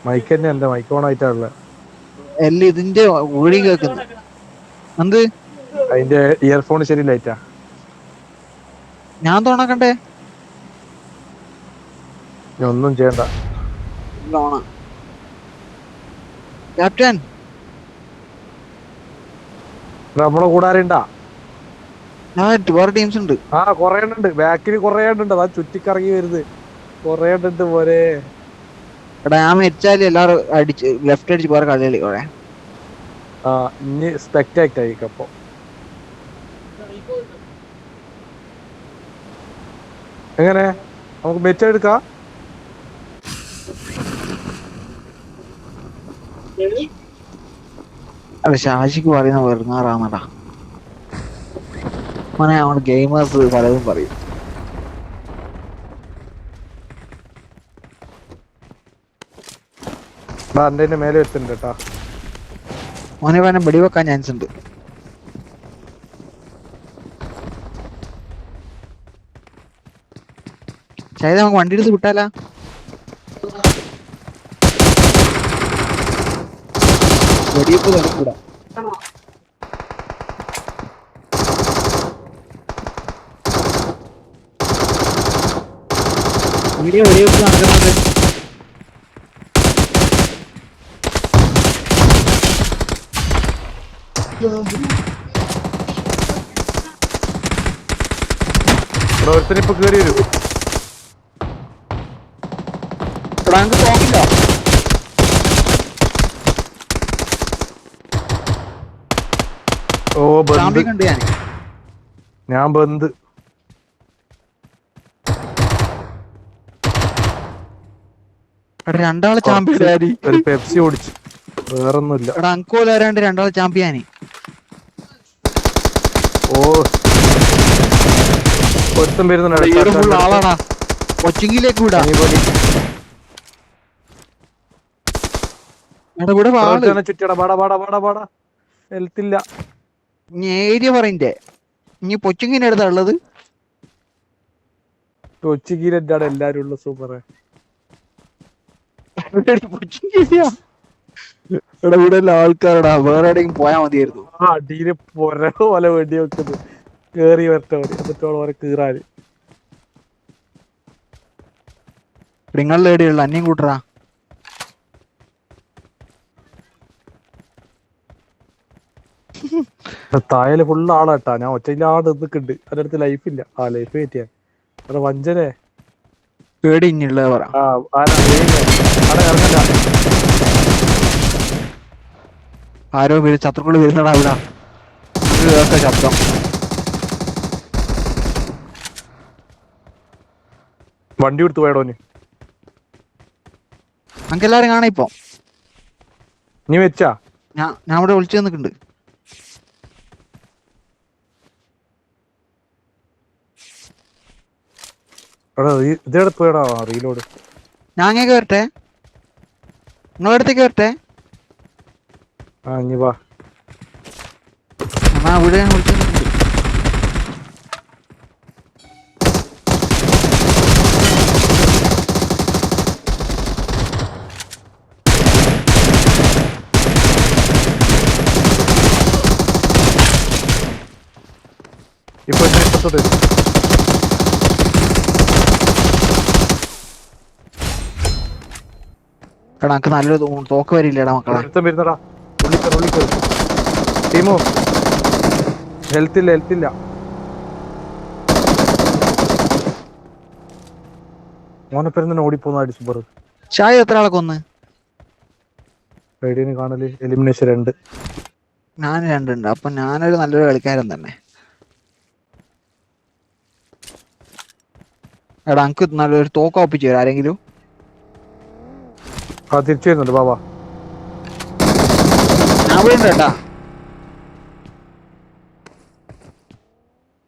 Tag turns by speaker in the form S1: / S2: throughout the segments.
S1: Mic തന്നെ എന്റെ mic on ആയിട്ടാണുള്ളത്.
S2: എല്ലാം ഇതിന്റെ ഊഴി കേക്കുന്നു. എന്ത്
S1: അതിന്റെ ഇയർഫോൺ ശരിയില്ലായിട്ടാ.
S2: ഞാൻ തോണക്കണ്ടേ
S1: ഒന്നും ചെയ്യണ്ട.
S2: ഓണ ക്യാപ്റ്റൻ
S1: നമ്മളെ കൂടെ ആരുണ്ടാ?
S2: വേറെ ടീംസ് ഉണ്ട്.
S1: ആ കൊറേ എണ്ണുണ്ട്, ബാക്കിൽ കൊറേ എണ്ണുണ്ട്. അതാ ചുറ്റിക്കറങ്ങി വരുന്നത്. കൊറേ എണ്ണുണ്ട് പോരെ.
S2: എടാ ഞാൻ മരിച്ചാല് എല്ലാരും അടിച്ച് ലെഫ്റ്റ് അടിച്ച് വേറെ കളി കൊറേ.
S1: ആ ഇനി സ്പെക്ടാക്ട് ആയിരിക്കും. അപ്പൊ എങ്ങനെ നമുക്ക് മെച്ചെടുക്കാം?
S2: അല്ല ഷാജിക്ക് പറയുന്ന വെറുങ്ങാറാന്നടാ മോനെ. അവൻ ഗെയിമേഴ്സ് പലതും പറയും.
S1: എന്റെ മേലെ എത്തുന്നുണ്ട് കേട്ടാ.
S2: മോനെ വേണം വെടിവെക്കാൻ ചാൻസ് ഉണ്ട്. ശായത് നമുക്ക് വണ്ടി എടുത്ത് വിട്ടാലാ? വെടിവെപ്പ് നടക്കൂടാ. വീഡിയോ വെടിവെപ്പ് നടക്കുന്നത്.
S1: ഒരുത്തന് ഇപ്പൊ കേറി വരും.
S2: ഞങ്ങൾക്ക് തോക്കില്ല.
S1: ഓ ബന്ദ്.
S2: കണ്ട്
S1: ഞാൻ ബന്ദ്.
S2: രണ്ടാളെ ചാമ്പ്യൻ.
S1: ഒരു പെപ്സി ഓടിച്ചു, വേറൊന്നുമില്ല.
S2: എടാ അങ്കോൽ ആരാണ്ട് രണ്ടാളെ ചാമ്പ്യാനി.
S1: ഓ ഒരുത്തം വരുന്നുണ്ട്.
S2: ആളാടാ കൊച്ചിങ്ങിലേക്ക് വിടാ.
S1: ചുറ്റടാ പാടാ പാടാ പാടാ പാടാ. ഹെൽത്തില്ല.
S2: ഏരിയ പറയണ്ടേ ഇനി പൊച്ചിങ്ങിന്റെ അടുത്താ ഉള്ളത്.
S1: കൊച്ചിക്കീലെന്റാണ് എല്ലാരും ഉള്ള. സൂപ്പർ.
S2: ഇവിടെ ആൾക്കാരടാ വേറെ എവിടെയെങ്കിലും പോയാ മതിയായിരുന്നു.
S1: ആ അടിയില് പൊര പോലെ വെടി വെക്കുന്നത്. കേറി വരട്ടെ എന്നിട്ടോളം ഓരെ കീറാന്.
S2: നിങ്ങളുടെ എവിടെയുള്ള അന്യം കൂട്ടറാ.
S1: തായല് ഫുള്ള് ആളാട്ടാ. ഞാൻ ഒറ്റയിലാട് നിൽക്കുന്നുണ്ട്. അതിന്റെ അടുത്ത് ലൈഫ് ഇല്ല. ആ ലൈഫ് കയറ്റിയാ അവിടെ വഞ്ചനെ
S2: പേടി ഇനിയുള്ളത് പറ.
S1: ആ അവിടെ ഇറങ്ങണ്ട.
S2: ആരോ ശത്രുക്കള് വരുന്നടാ ഇവിടെ. ശബ്ദം
S1: വണ്ടി എടുത്ത് പോയടോന്.
S2: നമുക്ക് എല്ലാരും കാണാം ഇപ്പൊ.
S1: നീ വെച്ചാ
S2: ഞാൻ ഇവിടെ വിളിച്ചു നിൽക്കുന്നുണ്ട്.
S1: ഇതെവിടെ പോയടാ റീലോഡ്.
S2: ഞാൻ അങ്ങേക്ക് വരട്ടെ, നിങ്ങളുടെ അടുത്തേക്ക് വരട്ടെ.
S1: ആ ഇനി വാ.
S2: ഇവിടെ ഞാൻ വിളിച്ചു നിൽക്കുന്നുണ്ട്.
S1: ഇപ്പൊ ഇപ്പത്തോട്ട്
S2: എടാ നമുക്ക് നല്ലൊരു തോക്ക് വരില്ലടാ മക്കളെ.
S1: വരുന്നടാ. ടീമോ ഹെൽത്തില്ല ഹെൽത്തില്ല. മോനപ്പെരുന്ന ഓടിപ്പോന്ന അടി സൂപ്പർ.
S2: ഷായി എത്ര ആളെ കൊന്ന്?
S1: റേഡിയോന് കാണല് എലിമിനേഷൻ 2.
S2: ഞാൻ 2 ഉണ്ട്. അപ്പൊ ഞാനൊരു നല്ലൊരു കളിക്കാരൻ തന്നെ. എടാ എനിക്ക് നല്ലൊരു തോക്ക് ഒപ്പിച്ചു തരാം ആരെങ്കിലും.
S1: ആ തിരിച്ചു വരുന്നുണ്ട് ബാബാ.
S2: ഞാൻ ഇവിടെ ഉണ്ട് കേട്ടാ.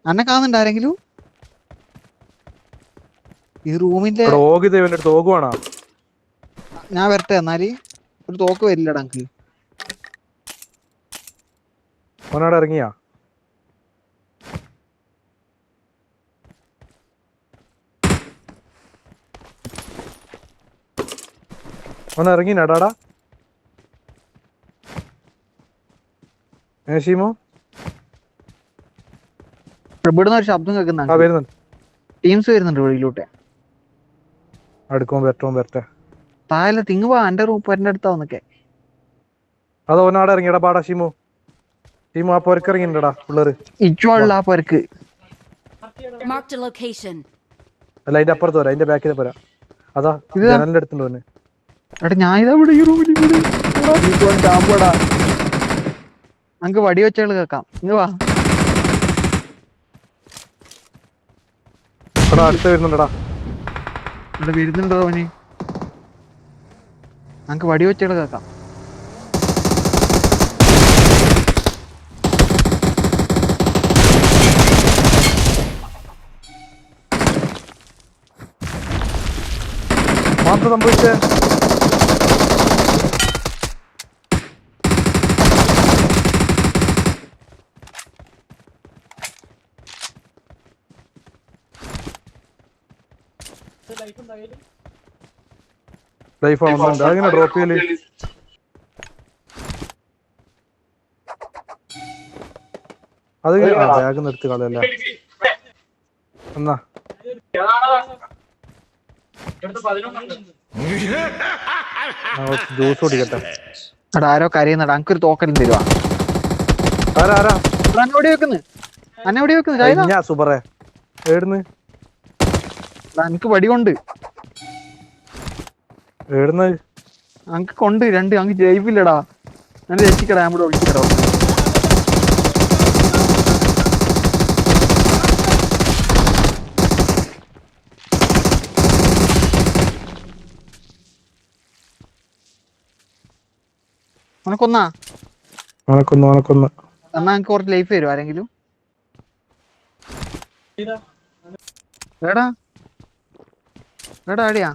S2: അന്നെ കാണുന്നുണ്ട് ആരെങ്കിലും ഈ റൂമിന്റെ?
S1: തോക്ക് വേണോ?
S2: ഞാൻ വരട്ടെ എന്നാല്. ഒരു തോക്ക് വരില്ലടാ എനിക്ക്.
S1: മോനവിടെ ഇറങ്ങിയാ? അവൻ ഇറങ്ങിനാടാടാ ഷീമോ.
S2: ഇവിടുന്ന് ഒരു ശബ്ദം
S1: ആ
S2: കേൾക്കുന്നുണ്ട്.
S1: വരുന്നുണ്ട്.
S2: ടീംസ് വരുന്നുണ്ട് വെളിയിലോട്ട്.
S1: അടുക്കുമ്പോ വരട്ടെ.
S2: താഴെ തിങ്ങ് പോവാ. എന്റെ റൂപ്പറിന്റെ അടുത്താ വന്നൊക്കെ.
S1: അത് ഓനാടെ ഇറങ്ങിയടാ പാടാ ഷീമോ. ഷീമോ ആ പൊരക്ക് ഇറങ്ങിണ്ടാ പിള്ളേര്.
S2: ഇച്ചുള്ള ആ പൊരക്ക്.
S3: Marked a location.
S1: അല്ല അതിന്റെ അപ്പുറത്ത് പോരാ, അതിന്റെ ബാക്കിൽ പോരാ. അതാ
S2: ഇതാ
S1: ജനലിന്റെ അടുത്തുണ്ട് അവന്.
S2: എടാ ഞാൻ ഇതാ ഇവിടെ ഈ റൂമിൽ ചാമ്പോടാ. നമുക്ക് വടി വെച്ചാൽ കേക്കാം. ഇങ്ങ് വാ.
S1: എടാ അടുത്ത് വരുന്നുണ്ടടാ.
S2: ഇവിടെ വരുന്നുണ്ടോ അവന്? നമുക്ക് വടി വെച്ചാൽ കേക്കാം.
S1: മാത്രം സംഭവിച്ചേ. ലൈഫ് ആവുന്നുണ്ട്. അതെങ്ങനെ ഡ്രോപ്പ് ചെയ്യല്? അതെങ്ങനെ ബാഗ് നിർത്തി കളയല്ല. എന്നാ ജ്യൂസ് കുടിക്കട്ടെ.
S2: എടാ ആരോ കരയുന്നടാ. എനിക്കൊരു തോക്കലും തരുവാ.
S1: ആരാ
S2: അന്നെ എവിടെ വെക്കുന്നു? ചായതാ.
S1: ഞാൻ സൂപ്പറേ ഏടുന്ന്
S2: എനിക്ക് വടി കൊണ്ട്.
S1: ഏടുന്ന്
S2: അങ്ങ് കൊണ്ട് രണ്ട്. അങ്ങ് ജയിപ്പില്ലടാ. ഞാൻ രക്ഷിക്കടാ. ഞാൻ ഇവിടെ വിളിക്കടോ. ഉനക്കൊന്നാ
S1: ഉണക്കൊന്ന്
S2: എന്നാ എനിക്ക് കുറച്ച് ലൈഫ് തരും ആരെങ്കിലും. എടാ ആടിയാ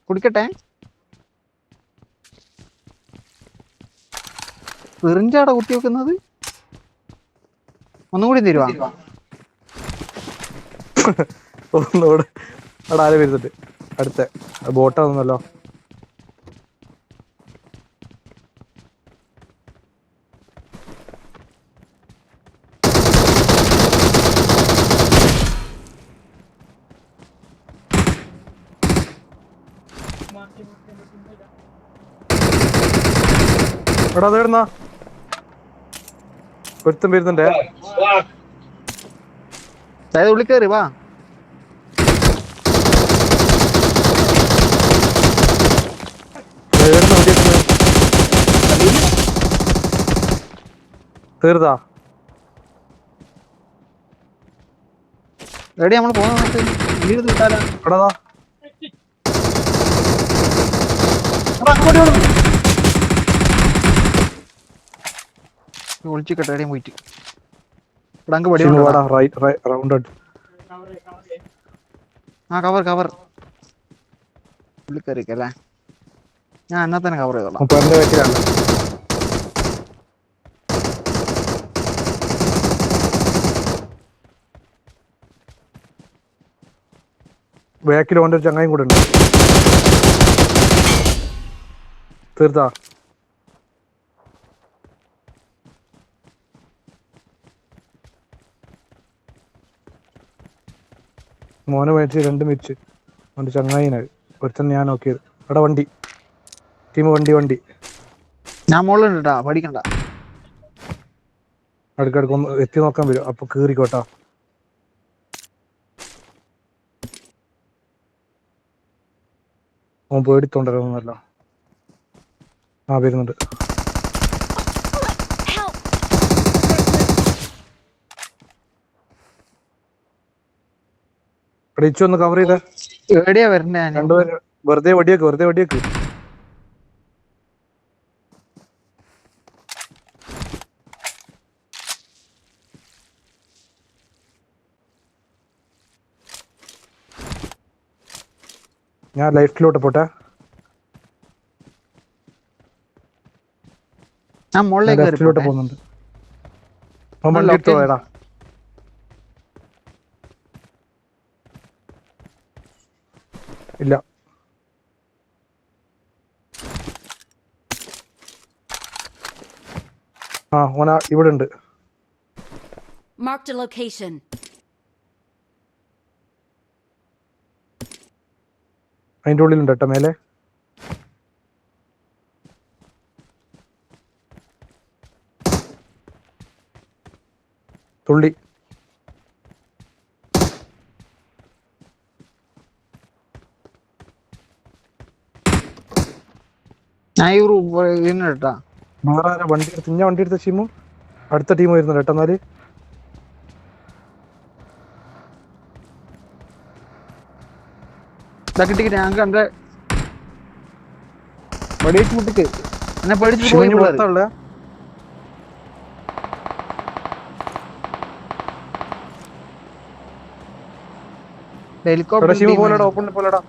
S2: കുടിക്കട്ടെ. പെറിഞ്ചാടാ കുത്തി വെക്കുന്നത്. ഒന്നും കൂടി തരുവാ.
S1: ഒന്നോട് അവിടെ ആരും വരുന്നുണ്ട്. അടുത്ത ബോട്ടാന്നല്ലോ. എടാ അതെടുന്നാ ഒരുത്തം വരുന്നുണ്ടേ.
S2: അതായത് ഉള്ളിൽ കയറി വാ.
S1: തീർത്താ
S2: എടി നമ്മള് പോകുന്ന കിട്ടാലോ.
S1: എടാ
S2: ഒളിച്ചിക്കട്ടെ എവിടെയും പോയിട്ട്. ഇവിടെ അങ്ങ് പടി ആ കവർ ഉള്ളിൽ കയറിക്കല്ലേ. ഞാൻ എന്നാ തന്നെ കവർ ചെയ്തോളാം.
S1: ബാക്കിൽ ഓൻ്റെ ഒരു ചങ്ങായും കൂടെ ഉണ്ട്. തീർത്താ മോനെ മേടിച്ച് 2 മിച്ച് അവൻ്റെ ചങ്ങായിനായി. ഒരുത്തന്നെ ഞാൻ നോക്കിയത്. അവിടെ വണ്ടി ടീം വണ്ടി
S2: ഞാൻ മുകളിലുണ്ട് കേട്ടാ. പഠിക്കണ്ട.
S1: അടുക്കടുക്കൊന്ന് എത്തി നോക്കാൻ വരും. അപ്പൊ കീറിക്കോട്ടാ. അവൻ പേടിത്തോണ്ടല്ലോ. ആ വരുന്നുണ്ട്. ഒന്ന് കവർ ചെയ്തേ.
S2: എവിടെയാ വരണ്ടേ?
S1: രണ്ടുപേര് വെറുതെ വെടിയേക്ക്. ഞാൻ ലൈഫിലോട്ട് പോട്ടെ.
S2: ഞാൻ മുകളിലേക്ക്
S1: ലെഫ്റ്റിലോട്ട് പോകുന്നുണ്ട്. വണ്ടി എടുത്തോ എടാ. ഇല്ല ആ ഓന ഇവിടെ ഉണ്ട്.
S3: Marked a location.
S1: അതിന്റെ ഉള്ളിലുണ്ട് കേട്ടോ മേലെ. തുള്ളി
S2: ഞാൻ ഈ റൂം കേട്ടാ.
S1: വേറെ ആരാ വണ്ടി എടുത്ത്? ഞാൻ വണ്ടി എടുത്ത ടീമും അടുത്ത ടീം വരുന്നുണ്ട് കേട്ടോ. എന്നാല്
S2: കിട്ടിക്ക് ഞങ്ങൾക്ക് എന്റെ വെടിവെച്ച് മുട്ടിക്ക് എന്നെ പേടിച്ചു
S1: ശിവൻ
S2: പോയി പിള്ളേര്.
S1: പുറത്താളെ
S2: ഹെലികോപ്റ്റർ
S1: ശിവ പോലെടാ, ഓപ്പണിൽ പോലെടാ.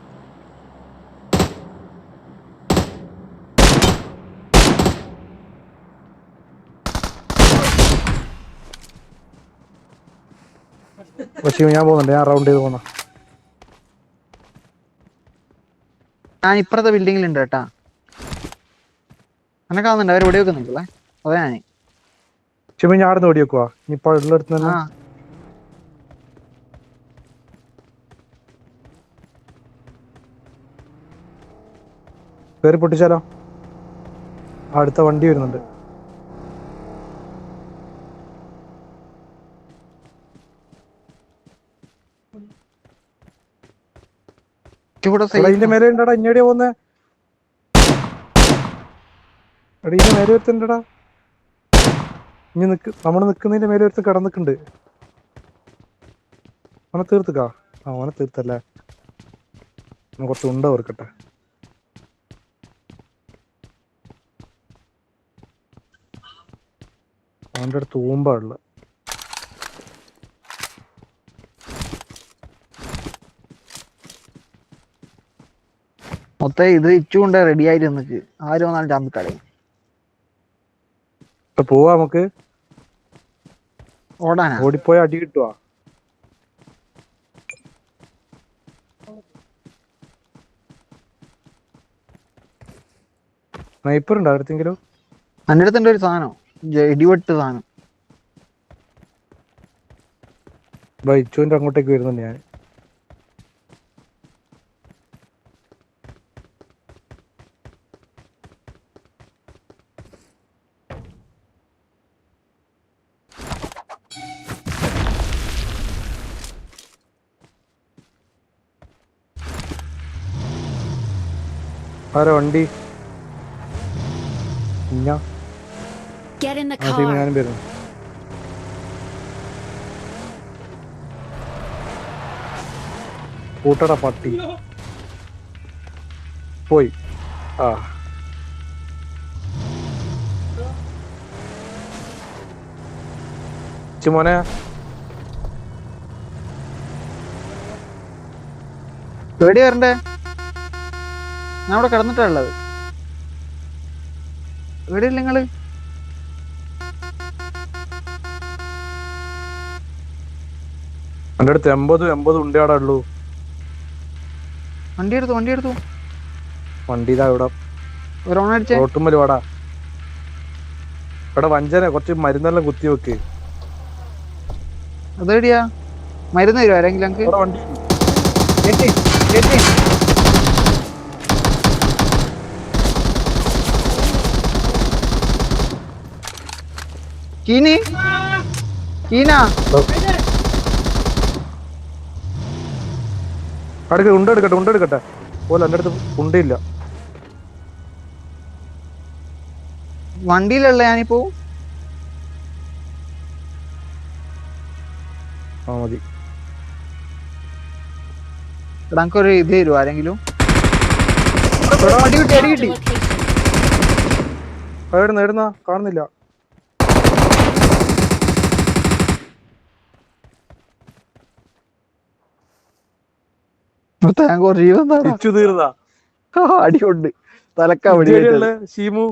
S1: ശിവ ഞാൻ പോകുന്നുണ്ട്, ഞാൻ റൗണ്ട് ചെയ്ത് പോന്ന.
S2: ഞാൻ ഇപ്പുറത്തെ ബിൽഡിങ്ങിലുണ്ട് കേട്ടാ. എന്നെ കാണുന്നുണ്ട്, അവർ വെടി വെക്കുന്നുണ്ടല്ലേ. അതെ ഞാൻ
S1: ശിവ ഞാൻ ആടുന്ന് ഓടി വെക്കുവാ. ഇനിയിപ്പോ ഉള്ളടുത്ത് തന്നെ
S2: ആ
S1: കയറി പൊട്ടിച്ചാലോ? അടുത്ത വണ്ടി വരുന്നുണ്ട്.
S2: ഇവിടെ
S1: ഇതിന്റെ മേലെ ഉണ്ടടാ. ഇഞ്ഞടിയാ പോന്നെ? എടാ ഇതിന്റെ മേലെ ഒരുത്തണ്ടടാ. ഇനി നമ്മള് നിക്കുന്നതിന്റെ മേലെ ഒരുത്ത് കിടന്നിട്ടുണ്ട്. അവനെ തീർത്തുക്കാ. ആ അവനെ തീർത്തല്ലേ. കുറച്ച് ഉണ്ട ഓർക്കട്ടെ. അവന്റെ അടുത്ത് ഊമ്പാടില്ല.
S2: മൊത്തം ഇത് ഇച്ചുകൊണ്ട് റെഡി ആയിട്ട് നിന്നിട്ട് ആരും വന്നാലും ചാമ്പി കളയും.
S1: പോവാ നമുക്ക്.
S2: ഓടാനാ?
S1: ഓടിപ്പോയ അടി കിട്ടുവാ. സ്നൈപ്പർ ഉണ്ടോ അടുത്തെങ്കിലും?
S2: എൻ്റെ അടുത്തുണ്ട് ഒരു സാധനം, ഇടിവെട്ട് സാധനം.
S1: ഇച്ചുവിന്റെ അങ്ങോട്ടേക്ക് വരുന്നുണ്ട് ഞാൻ. ആരാ വണ്ടി?
S3: Get in the
S1: ആ ടീം
S3: car.
S1: ഞാനും വരുന്നു. കൂട്ടടാ പട്ടി. പോയി. ആ മോനെ
S2: പേടി വരണ്ടേ? ഞാൻ ഇവിടെ കിടന്നിട്ടാ ഉള്ളത്. എവിടെയില്ല നിങ്ങള്?
S1: എൻ്റെ അടുത്ത് 80 ഉണ്ടയാടാ ഉള്ളൂ.
S2: വണ്ടി എടുത്തു.
S1: വണ്ടി ഇതാ ഇവിടെ
S2: ഒരു ഓൺ അടിച്ചേ.
S1: റോട്ടുമ്മല് വാടാ. ഇവിടെ വഞ്ചന കുറച്ച് മരുന്നെല്ലാം കുത്തി വെക്ക്.
S2: അതെവിടെയാ? മരുന്ന് തരുമോ ആരെങ്കിലും? ഞങ്ങക്ക്
S1: ഇവിടെ വണ്ടി
S2: കീന
S1: അടുക്ക ഉണ്ടെടുക്കട്ടെ പോലെ. എൻ്റെ അടുത്ത് ഉണ്ടില്ല.
S2: വണ്ടിയിലുള്ള ഞാനിപ്പോ.
S1: ആ മതി.
S2: ഞങ്ങൾക്കൊരു ഇത് തരുമോ ആരെങ്കിലും? അടി കിട്ടി.
S3: Marked a location.
S1: എവിടുന്ന കാണുന്നില്ല. ഇച്ചു തീർന്നാ?
S2: അടിയുണ്ട് തലക്കാ.
S1: ഷീമു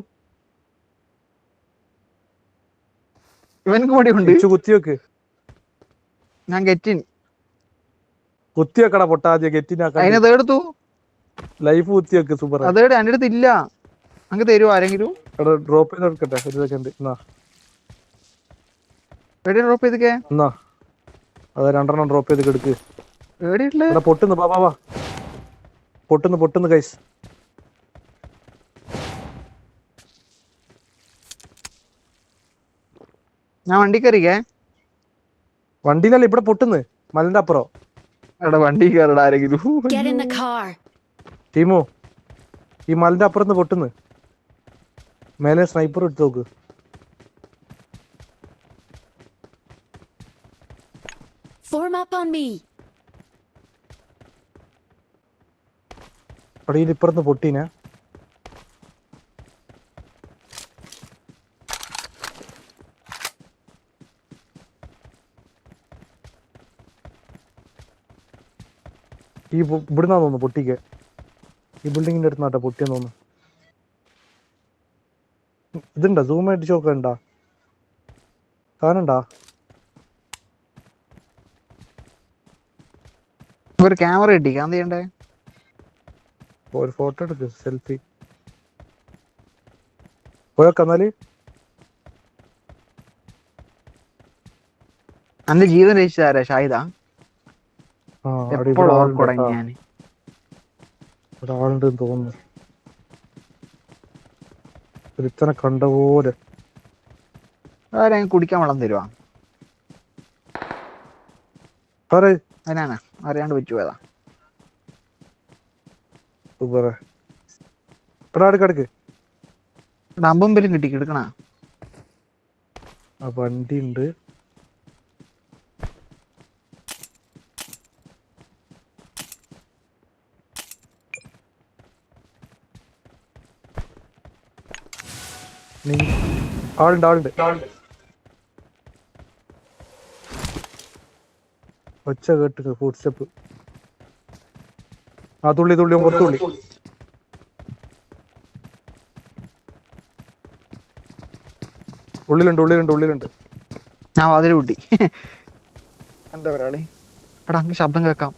S2: ഇവനക്ക് മടിയുണ്ട്.
S1: ഇച്ചു കുത്തിവെക്ക്.
S2: ഞാൻ ഗെറ്റിൻ
S1: കുത്തിവെക്കടാ പൊട്ടാദ്യ. ഗെറ്റിനാക്ക
S2: അതിനത് എടുത്തു.
S1: ലൈഫ് കുത്തിവെക്ക്. സൂപ്പർ.
S2: അതേടെ എൻ്റെ അടുത്ത് ഇല്ല. അങ്ങ് തരുമോ ആരെങ്കിലും?
S1: ഡ്രോപ്പ് ചെയ്ത് എടുക്കട്ടെ ഒരു സെക്കൻഡ്. എന്നാ
S2: എവിടെ ഡ്രോപ്പ് ചെയ്തൊക്കെ
S1: എന്നാ അത് 2 ഡ്രോപ്പ് ചെയ്ത് എടുക്ക്.
S2: എവിടെയുള്ളു?
S1: ഇവിടെ പൊട്ടുന്നു. വാ പൊട്ടുന്നു ഗൈസ്.
S2: ഞാൻ വണ്ടി കയറിക്കേ.
S1: വണ്ടിയിലല്ല, ഇവിടെ പൊട്ടുന്നു മലന്റെ അപ്പുറം.
S2: എടാ വണ്ടി കയറടാ ആരെങ്കിലും.
S3: Get in the car.
S1: ടീമോ ഈ മലന്റെ അപ്പുറത്ത് പൊട്ടുന്നു. മേലെ സ്നൈപ്പർ എടുത്ത് നോക്ക്.
S3: Form up on me.
S1: അടിയിൽ ഇപ്പുറത്ത് പൊട്ടീനെ. ഈ ഇവിടുന്നാ തോന്നുന്നു പൊട്ടിക്ക്. ഈ ബിൽഡിങ്ങിന്റെ അടുത്ത് നാട്ടാ പൊട്ടിയെന്ന് തോന്നുന്നു. ഇതുണ്ടാ സൂം അടിച്ച് നോക്കണ്ടാ? സാധനണ്ടാ?
S2: ഒരു ക്യാമറ കിട്ടിക്കാ. എന്ത് ചെയ്യണ്ടേ?
S1: ഒരു ഫോട്ടോ എടുക്ക്, സെൽഫി. പോയോക്കെന്നാല്.
S2: അന്റെ ജീവൻ രക്ഷിച്ചാരാ? ഷാഹിദാ?
S1: ഇവിടെ
S2: ഞാൻ
S1: ആളുണ്ടെന്ന് തോന്നുന്നു. ഒരുത്തനെ കണ്ട പോലെ.
S2: കുടിക്കാൻ വെള്ളം തരുവാ? അതിനാണ് അറിയാണ്ട് വെച്ചു പോയതാ.
S1: അടുക്ക്.
S2: അമ്പമ്പലും കിട്ടി എടുക്കണ.
S1: ആ വണ്ടി ഉണ്ട്. ആളുണ്ട്. ഒച്ച കേട്ട് ഫുഡ് സ്റ്റെപ്പ്. ആ തുള്ളി പുറത്തുള്ളി. ഉള്ളിലുണ്ട്.
S2: ഞാൻ വാതില് കൂട്ടി. എന്താ ഒരാളി? എടാ അങ്ങ് ശബ്ദം കേക്കാം.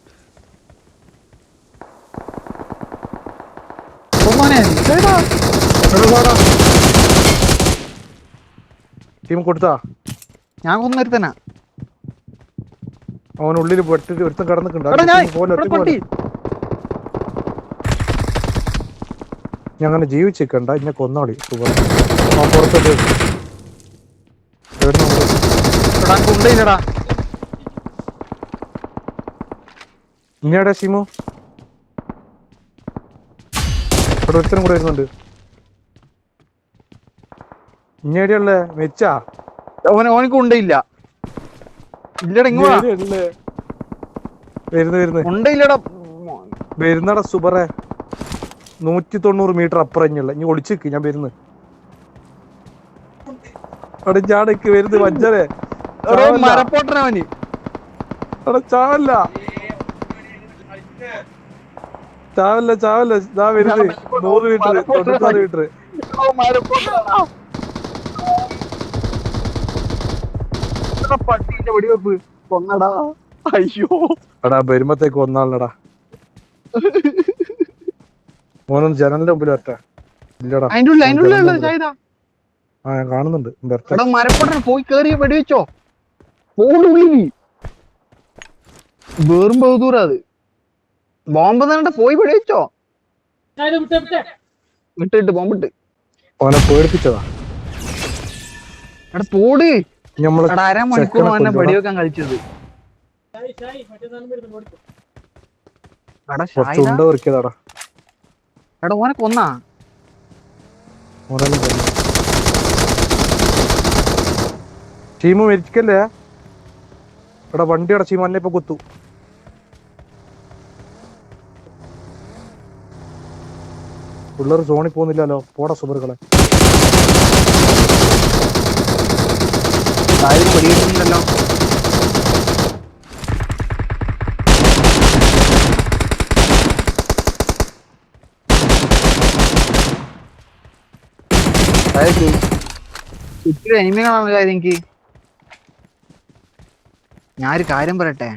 S1: ടീം കൊടുത്താ?
S2: ഞാൻ കൊന്നൊരുത്തനാ.
S1: അവനുള്ളിൽ വെട്ടിട്ട് ഒരുത്തം കിടന്നിട്ടുണ്ട്. ഞാൻ അങ്ങനെ ജീവിച്ചിക്കണ്ട, ഇന്നെ കൊന്നാളി. പുറത്തോട്ട് ഇനിയാടാ ഷിമു? ഇവിടെ ഒരുത്തനും കൂടെ വരുന്നുണ്ട്. ഇനിയടിയല്ലേ മെച്ചാ?
S2: ഓനക്ക് ഉണ്ടയില്ല. ഇല്ലടാ ഇങ്ങോട്ടാ
S1: വരുന്നടാ സുബറെ. 190 മീറ്റർ അപ്പുറം ഇനി ഒളിച്ചിക്ക്. ഞാൻ വരുന്നു. അവിടെ ഞാടക്ക് വരുന്നു. വഞ്ചരെ
S2: മരപ്പോട്ടനവന്.
S1: അവിടെ ചാവല്ല. ഇതാ വരുന്നത്. 100 മീറ്റർ 96 മീറ്റർ.
S2: പട്ടിന്റെ വെടിവെപ്പ് കൊന്നടാ. അയ്യോ
S1: എടാ വരുമ്പത്തേക്ക് ഒന്നാളടാ. മോനൊന്ന് ജനലിന്റെ മുമ്പിൽ വരട്ടെ. ഇല്ലടാ ഞാൻ കാണുന്നുണ്ട്.
S2: മരപ്പൊട്ടൻ പോയി കേറിയ വെടിവെച്ചോ. വേറും ബഹദൂറാ അത്. ബോംബ് തന്നെ പോയി വെടിവെച്ചോ. വിട്ട് ബോംബിട്ട്
S1: അവനെ പേടിപ്പിച്ചതാ.
S2: എടാ പോട്. അരമണിക്കൂർ തന്നെ വെടിവെക്കാൻ കളിച്ചത്. എടാ ഓനെ കൊന്നാ?
S1: ടീമ് മരിക്കല്ലേ? എടാ വണ്ടി അടച്ചീ മന്നെ ഇപ്പൊ കുത്തു. പിള്ളേർ സോണിൽ പോകുന്നില്ലല്ലോ. പോടാ സുബറുകളെ.
S2: വെടിവെക്കുന്നില്ലല്ലോ. ഇത്തിരി എനിമികളാണ് എനിക്ക്. ഞാനൊരു കാര്യം പറയട്ടെ.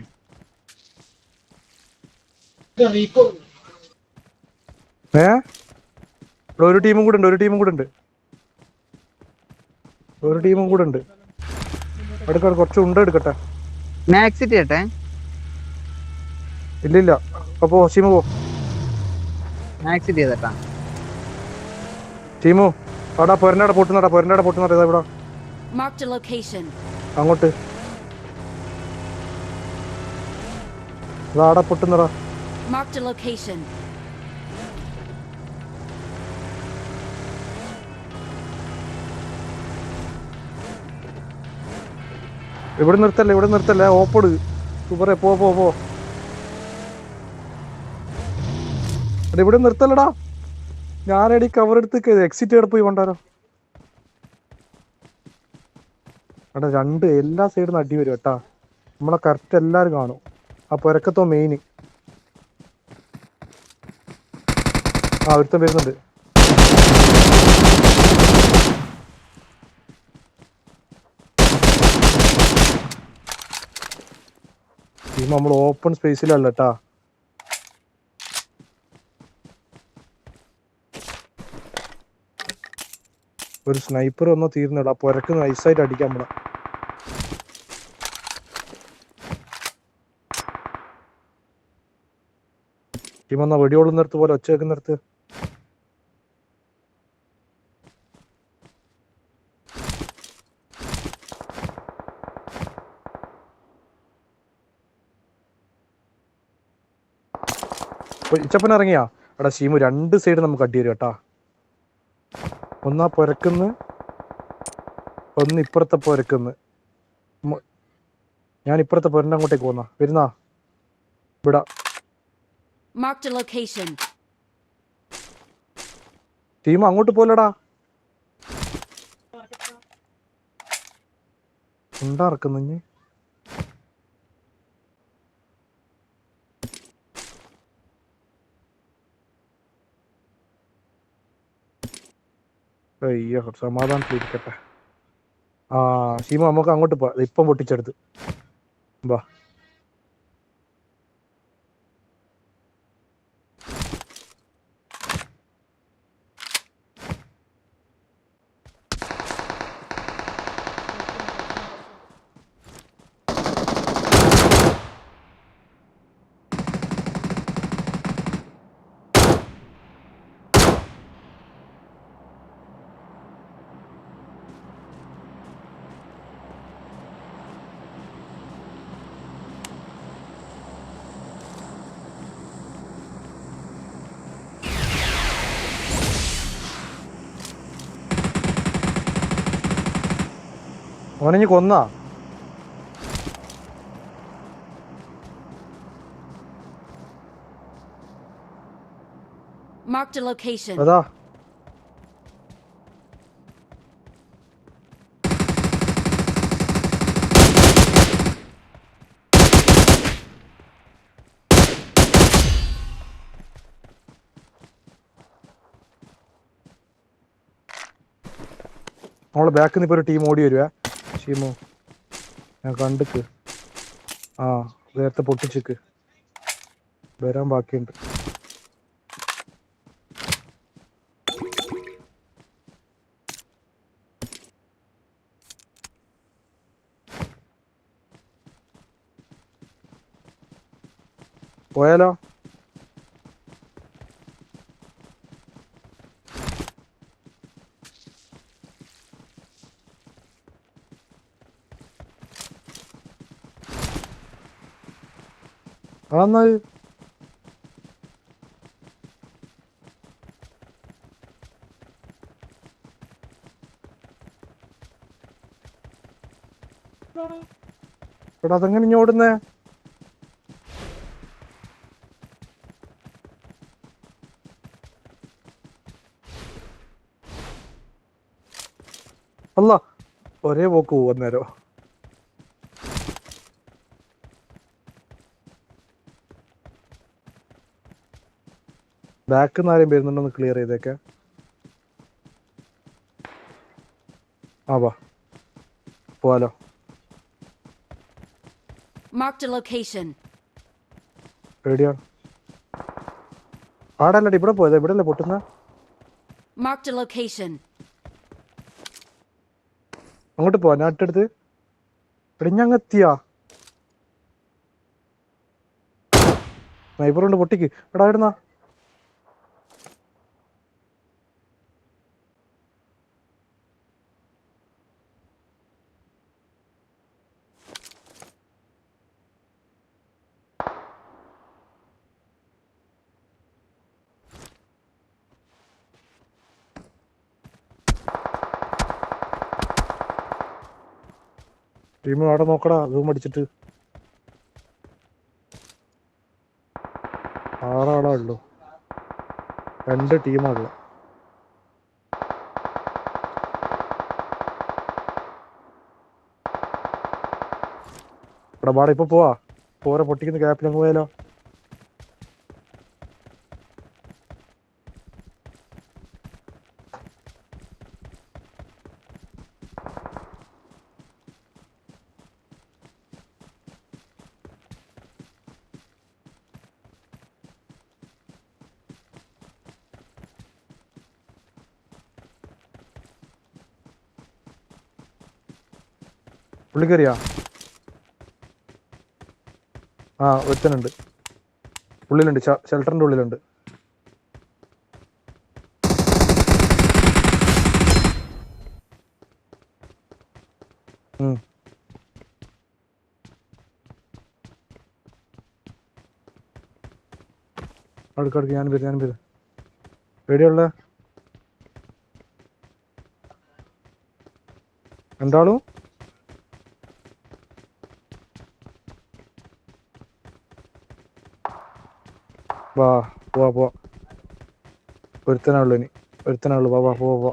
S1: ഒരു ടീമും കൂടെ ഉണ്ട്. എടുക്കാം, കുറച്ച് ഉണ്ട എടുക്കട്ടെ.
S2: മാക്സിറ്റ് ചെയ്യട്ടെ.
S1: ഇല്ലില്ല, അപ്പോ ഷീമു പോ.
S2: മാക്സിറ്റ് ചെയ്തട്ടാ.
S1: ഷീമു അവിടെ പൊരനാടെ പൊട്ടുന്നടാ ഇതാ ഇവിടെ.
S3: Marked a location.
S1: അങ്ങോട്ട് അതാടെ പൊട്ടുന്നടാ.
S3: Marked a location.
S1: ഇവിടെ നിർത്തല്ലേ, ഓപ്പോട് സൂപ്പറെ. പോ ഇവിടെ നിർത്തല്ലടാ. ഞാനടി കവർ എടുത്ത് എക്സിറ്റ് എവിടെ പോയി കൊണ്ടാരോ. എടാ എല്ലാ സൈഡിൽ നിന്ന് അടി വരും കേട്ടാ. നമ്മളെ കറക്റ്റ് എല്ലാരും കാണും. ആ പൊരക്കത്തോ മെയിന്. ഒരുത്തം വരുന്നുണ്ട്. നമ്മൾ ഓപ്പൺ സ്പേസിലല്ല കേട്ടാ. ഒരു സ്നൈപ്പർ ഒന്നോ തീർന്നിടാ. പൊരക്ക് നൈസായിട്ട് അടിക്കാൻ പോടാ. ടീമെന്നാ വെടിയോളുന്നിടത്ത് പോലെ ഒച്ച വെക്കുന്നിടത്ത്. ഇച്ചപ്പന ഇറങ്ങിയാ. എടാ ഷീമു, 2 സൈഡ് നമുക്ക് അടി വരും കേട്ടാ. ഒന്നാ പൊരക്കുന്ന്, ഒന്ന് ഇപ്പുറത്തെ പൊരക്കുന്ന്. ഞാൻ ഇപ്പുറത്തെ പൊരന്റെ അങ്ങോട്ടേക്ക് പോന്നാ. വരുന്നാ വിടാ.
S3: Marked a location.
S1: ടീം അങ്ങോട്ട് പോലടാ. ഉണ്ടാർക്കുന്നു. അയ്യോ, സമാധാനത്തിലിരിക്കട്ടെ. ഷീമ നമുക്ക് അങ്ങോട്ട് പോ. ഇപ്പം പൊട്ടിച്ചെടുത്ത് വാ. ഓനെ കൊന്നാ.
S3: Marked a location.
S1: അതാ നമ്മളെ ബാക്കിൽ നിന്ന് ഇപ്പൊ ഒരു ടീം ഓടി വരുവേ. ഷീമു ഞാൻ കണ്ടിക്ക്. നേരത്തെ പൊട്ടിച്ചിക്ക് വരാൻ ബാക്കിയുണ്ട്. പോയാലോ? എന്നാ എടാ അതെങ്ങനെ ഇഞ്ഞ് ഓടുന്നേ? അല്ല ഒരേ പോക്ക് പോകുന്നേരോ. ബാക്കിൽ നിന്ന് ആരെയും വരുന്നുണ്ടോന്ന് ക്ലിയർ ചെയ്തേക്കെ. വാ പോവാലോ.
S3: Marked a location.
S1: പേടിയാണ്. ആടല്ലടി ഇവിടെ പോയത്. ഇവിടെ അല്ലേ പൊട്ടുന്ന.
S3: Marked a location.
S1: അങ്ങോട്ട് പോവാ. ഞാൻ അടുത്തടുത്ത് ഇടിഞ്ഞങ്ങെത്തിയാ സ്നൈപ്പർ കൊണ്ട് പൊട്ടിക്ക്. എടാ ഇടുന്ന ടീം അവിടെ നോക്കടാ. റൂം അടിച്ചിട്ട് 6 ആളാ ഉള്ളു. 2 ടീമാണുള്ളു. ഇവിടെ പാടെ ഇപ്പൊ പോവാ. പോരെ പൊട്ടിക്കുന്ന ഗ്യാപ്പിലങ്ങ് പോയാലോ. പുള്ളിക്കറിയാ ഒരുത്തനുണ്ട്. ഉള്ളിലുണ്ട്, ഷെൽട്ടറിന്റെ ഉള്ളിലുണ്ട്. അടുക്കടുക്ക് ഞാൻ വരും. എവിടെയുള്ള രണ്ടാളും? വാ പോവാ. ഒരുത്തനാളു. വാ പോവാ.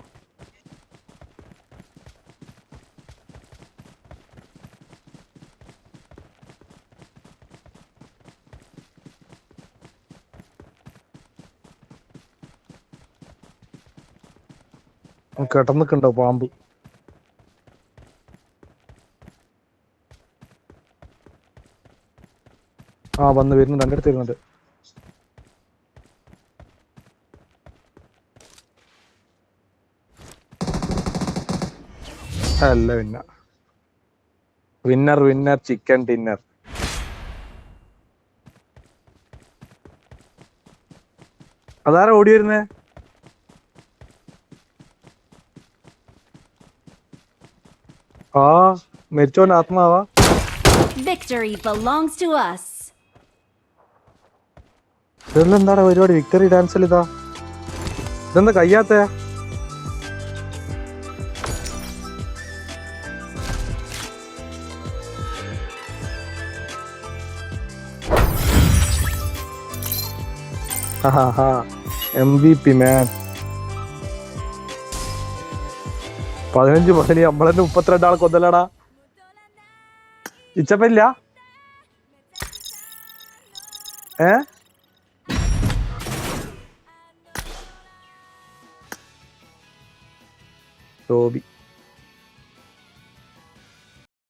S1: കിടന്നിട്ടുണ്ടോ പാമ്പ്? വരുന്നുണ്ട്. എൻ്റെ അടുത്ത് വരുന്നുണ്ട്. അല്ല വിന്നർ ചിക്കൻ ഡിന്നർ. അതാരാ ഓടി വരുന്നേ? മരിച്ചോന്റെ ആത്മാവാ.
S3: Victory belongs to us.
S1: ഇതെന്താടാ പരിപാടി? വിക്ടറി ഡാൻസിൽ ഇതാ. ഇതെന്താ കയ്യാത്ത? MVP man. 15 മുതൽ നമ്മളെന്നെ 32 ആളെ കൊന്നല്ലടാ. ഇച്ചപ്പില്ല ടോബി